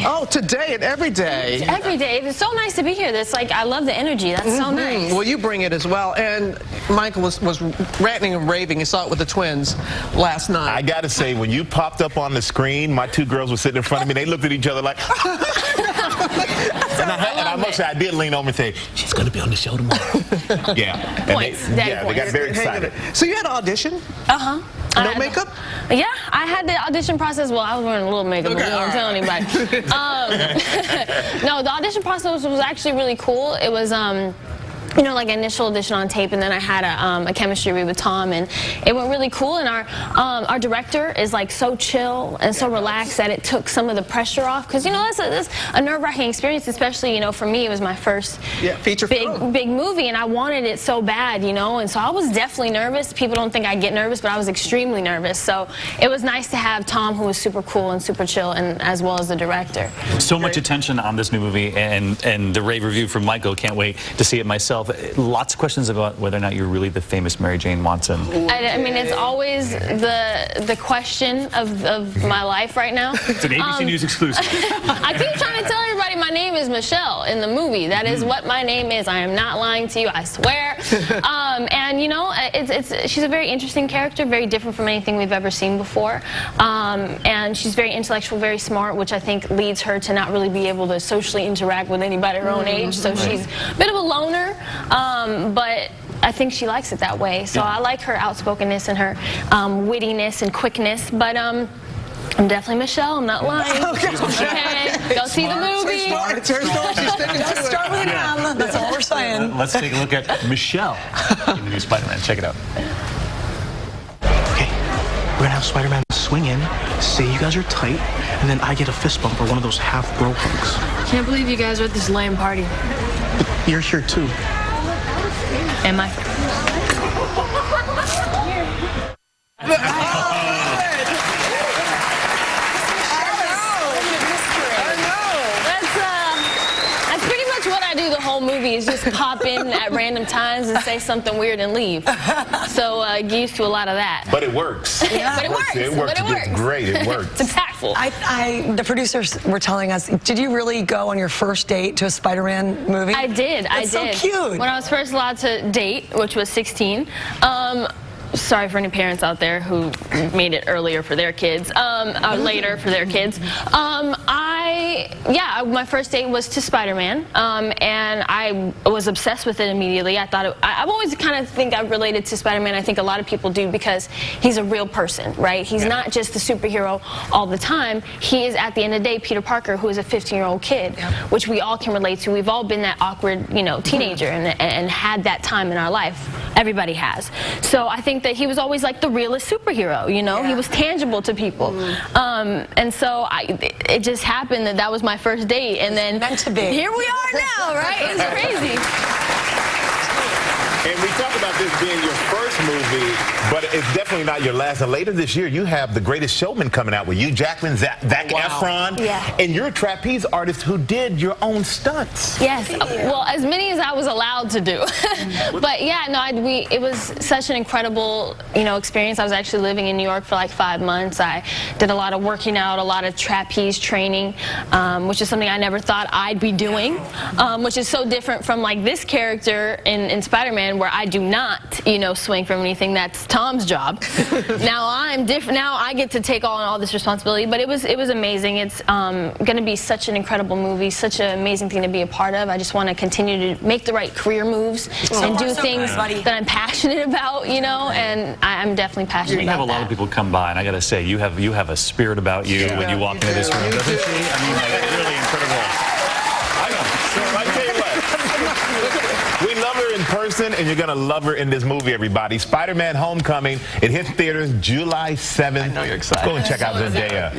Oh, today and every day. Every day. It's so nice to be here. It's like, I love the energy. That's so nice. Well, you bring it as well. And Michael was ranting and raving. You saw it with the twins last night. I got to say, when you popped up on the screen, my two girls were sitting in front of me. They looked at each other like... And I must say, I did lean over and say, she's going to be on the show tomorrow. Yeah. Points. They got very excited. So you had an audition? Uh-huh. No makeup? Yeah, I had the audition process. Well, I was wearing a little makeup, but I don't tell anybody. No, the audition process was actually really cool. It was, you know, like initial audition on tape, and then I had a chemistry read with Tom, and it went really cool. And our director is like so chill and so relaxed that it took some of the pressure off, because you know that's a nerve-wracking experience, especially, you know, for me it was my first feature big movie, and I wanted it so bad, you know, and so I was definitely nervous. People don't think I get nervous, but I was extremely nervous. So it was nice to have Tom, who was super cool and super chill, and as well as the director. So much attention on this new movie, and the rave review from Michael. Can't wait to see it myself. Lots of questions about whether or not you're really the famous Mary Jane Watson. I mean, it's always the question of my life right now. It's an ABC News exclusive. I keep trying to tell everybody my name is Michelle in the movie. That is what my name is. I am not lying to you, I swear. And you know, she's a very interesting character, very different from anything we've ever seen before. And she's very intellectual, very smart, which I think leads her to not really be able to socially interact with anybody her own age. So she's a bit of a loner. But I think she likes it that way. So I like her outspokenness and her wittiness and quickness. But I'm definitely Michelle. I'm not lying. Okay, go see the movie. It's her story. She's sticking to it. Start with an M. That's all we're saying. Let's take a look at Michelle in the new Spider-Man. Check it out. Okay, we're gonna have Spider-Man swing in, say you guys are tight, and then I get a fist bump or one of those half bro hugs. Can't believe you guys are at this lame party. But you're here too. Am I? That's pretty much what I do the whole movie, is just pop in at random times and say something weird and leave. So get used to a lot of that. But it works. Yeah. But it works. It works. It's great. It works. It's impactful. The producers were telling us, did you really go on your first date to a Spider-Man movie? I did. That's so cute. When I was first allowed to date, which was 16, sorry for any parents out there who made it earlier for their kids, later for their kids. My first date was to Spider-Man, and I was obsessed with it immediately. I thought I've always kind of think I've related to Spider-Man. I think a lot of people do, because he's a real person, right? He's not just the superhero all the time. He is, at the end of the day, Peter Parker, who is a 15-year-old kid, which we all can relate to. We've all been that awkward, you know, teenager and had that time in our life. Everybody has. So I think that he was always like the realest superhero, you know? He was tangible to people. And so it just happened that was my first date, and then meant to be. Here we are now, right? It's crazy. And we talk about this being your first movie, but it's definitely not your last. And later this year, you have The Greatest Showman coming out with you, Jackman, Zac Efron. Yeah. And you're a trapeze artist who did your own stunts. Yes. Well, as many as I was allowed to do. But yeah, no, it was such an incredible, you know, experience. I was actually living in New York for like 5 months. I did a lot of working out, a lot of trapeze training, which is something I never thought I'd be doing, which is so different from like this character in Spider-Man, where I do not, you know, swing from anything. That's Tom's job. Now I'm different. Now I get to take on all this responsibility. But it was amazing. It's going to be such an incredible movie, such an amazing thing to be a part of. I just want to continue to make the right career moves and do things that I'm passionate about, you know. And I'm definitely passionate about that. You have a lot of people come by, and I got to say, you have a spirit about you when you walk into this room, doesn't she? I mean, like, really incredible. I tell you what, we love her in person, and you're going to love her in this movie, everybody. Spider-Man Homecoming. It hits theaters July 7th. I know you're excited. Go and check out Zendaya.